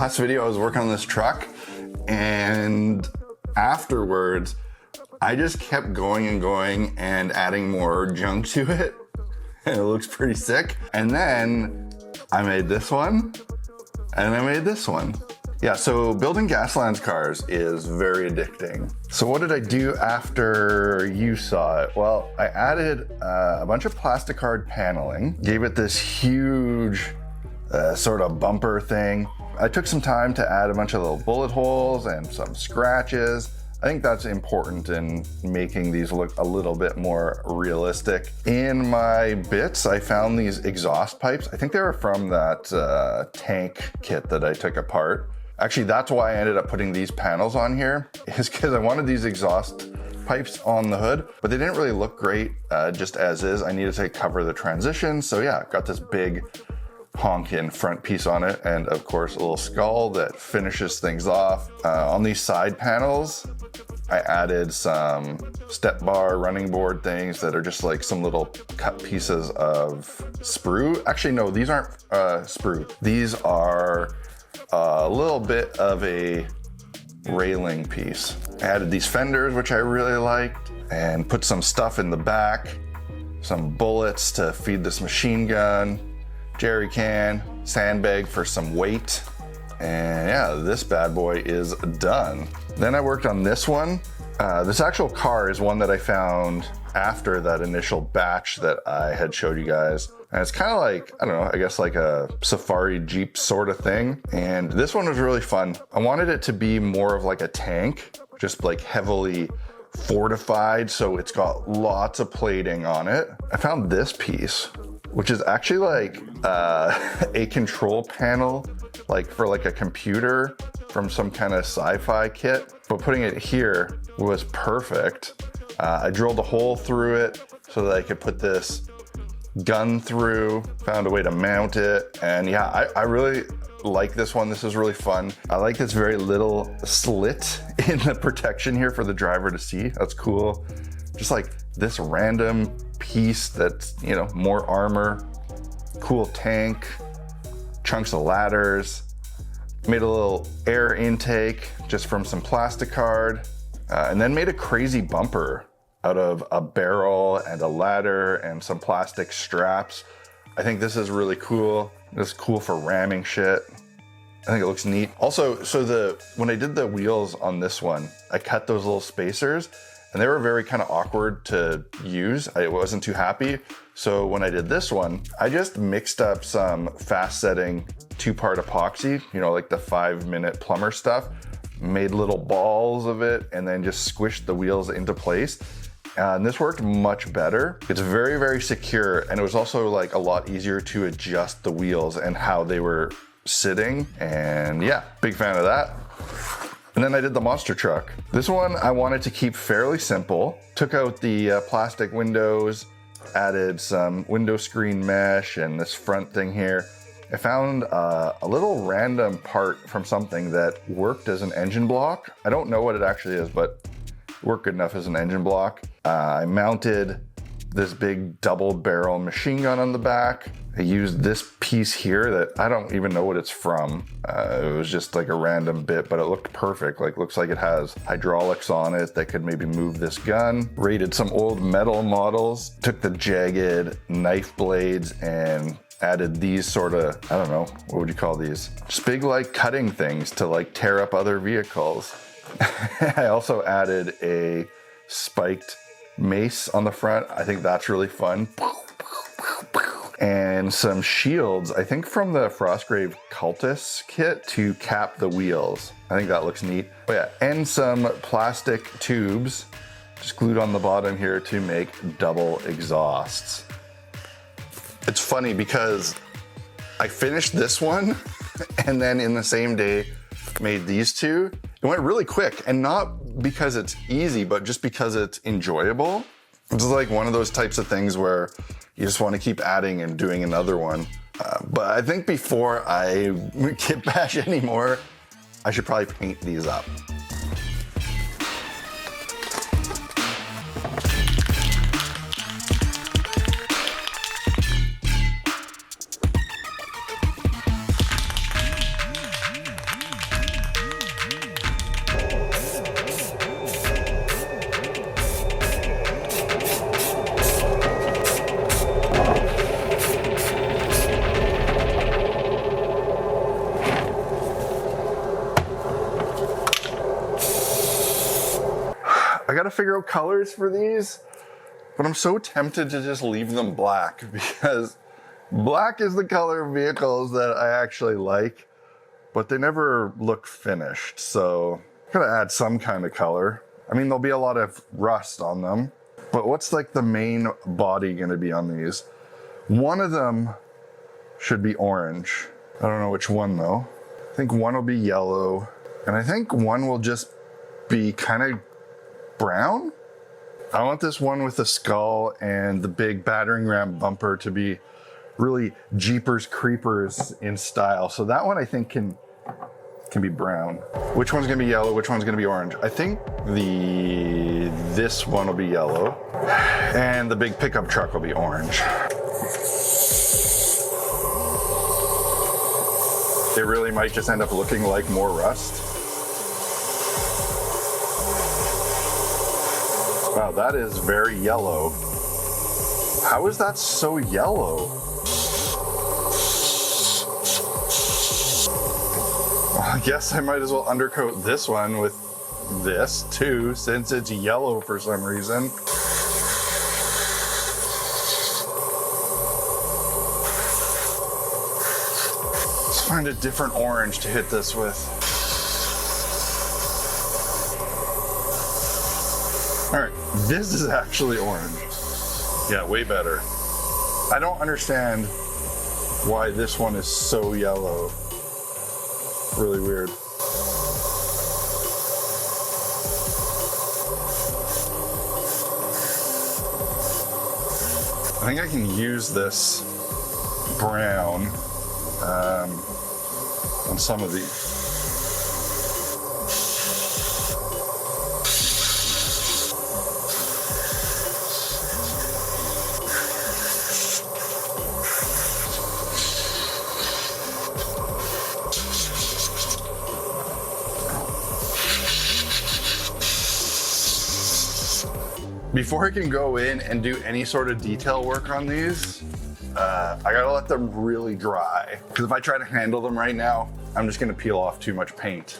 last video I was working on this truck, and afterwards I just kept going and going and adding more junk to it, and it looks pretty sick. And then I made this one, and I made this one. Yeah, so building Gaslands cars is very addicting. So what did I do after you saw it? Well, I added a bunch of plastic card paneling, gave it this huge sort of bumper thing. I took some time to add a bunch of little bullet holes and some scratches. I think that's important in making these look a little bit more realistic. In my bits, I found these exhaust pipes. I think they were from that tank kit that I took apart. Actually, that's why I ended up putting these panels on here, is because I wanted these exhaust pipes on the hood, but they didn't really look great just as is. I needed to cover the transition. So yeah, got this big honkin' front piece on it, and of course a little skull that finishes things off. On these side panels, I added some step bar running board things that are just like some little cut pieces of sprue. Actually, no, these aren't sprue. These are a little bit of a railing piece. I added these fenders, which I really liked, and put some stuff in the back, some bullets to feed this machine gun, jerry can, sandbag for some weight, and yeah, this bad boy is done. Then I worked on this one. This actual car is one that I found after that initial batch that I had showed you guys. And it's kind of like, I don't know, I guess like a safari Jeep sort of thing. And this one was really fun. I wanted it to be more of like a tank, just like heavily fortified, so it's got lots of plating on it. I found this piece, which is actually like a control panel, like for like a computer from some kind of sci-fi kit. But putting it here was perfect. I drilled a hole through it so that I could put this gun through, found a way to mount it. And yeah, I really like this one. This is really fun. I like this very little slit in the protection here for the driver to see. That's cool. Just like this random piece that's, you know, more armor, cool tank, chunks of ladders. Made a little air intake just from some plastic card, and then made a crazy bumper out of a barrel and a ladder and some plastic straps. I think this is really cool. This is cool for ramming shit. I think it looks neat. Also, so when I did the wheels on this one, I cut those little spacers, and they were very kind of awkward to use. I wasn't too happy. So when I did this one, I just mixed up some fast setting 2-part epoxy, you know, like the 5-minute plumber stuff, made little balls of it, and then just squished the wheels into place. And this worked much better. It's very, very secure. And it was also like a lot easier to adjust the wheels and how they were sitting. And yeah, big fan of that. And then I did the monster truck. This one I wanted to keep fairly simple. Took out the plastic windows, added some window screen mesh and this front thing here. I found a little random part from something that worked as an engine block. I don't know what it actually is, but it worked good enough as an engine block. I mounted this big double barrel machine gun on the back. I used this piece here that I don't even know what it's from. It was just like a random bit, but it looked perfect. Like, looks like it has hydraulics on it that could maybe move this gun. Raided some old metal models, took the jagged knife blades and added these sort of, I don't know, what would you call these? Just big like cutting things to like tear up other vehicles. I also added a spiked mace on the front. I think that's really fun. And some shields, I think from the Frostgrave Cultist kit to cap the wheels. I think that looks neat. Oh yeah, and some plastic tubes just glued on the bottom here to make double exhausts. It's funny because I finished this one and then in the same day made these two. It went really quick, and not because it's easy, but just because it's enjoyable. It's like one of those types of things where you just want to keep adding and doing another one. But I think before I kit bash anymore, I should probably paint these up. I gotta figure out colors for these, but I'm so tempted to just leave them black because black is the color of vehicles that I actually like, but they never look finished. So I'm gonna add some kind of color. I mean, there'll be a lot of rust on them, but what's like the main body gonna be on these? One of them should be orange. I don't know which one though. I think one will be yellow, and I think one will just be kind of brown. I want this one with the skull and the big battering ram bumper to be really Jeepers Creepers in style. So that one I think can be brown. Which one's gonna be yellow? Which one's gonna be orange? I think this one will be yellow, and the big pickup truck will be orange. It really might just end up looking like more rust. Wow, that is very yellow. How is that so yellow? Well, I guess I might as well undercoat this one with this too, since it's yellow for some reason. Let's find a different orange to hit this with. All right, this is actually orange. Yeah, way better. I don't understand why this one is so yellow. Really weird. I think I can use this brown on some of these. Before I can go in and do any sort of detail work on these, I gotta let them really dry. Because if I try to handle them right now, I'm just gonna peel off too much paint.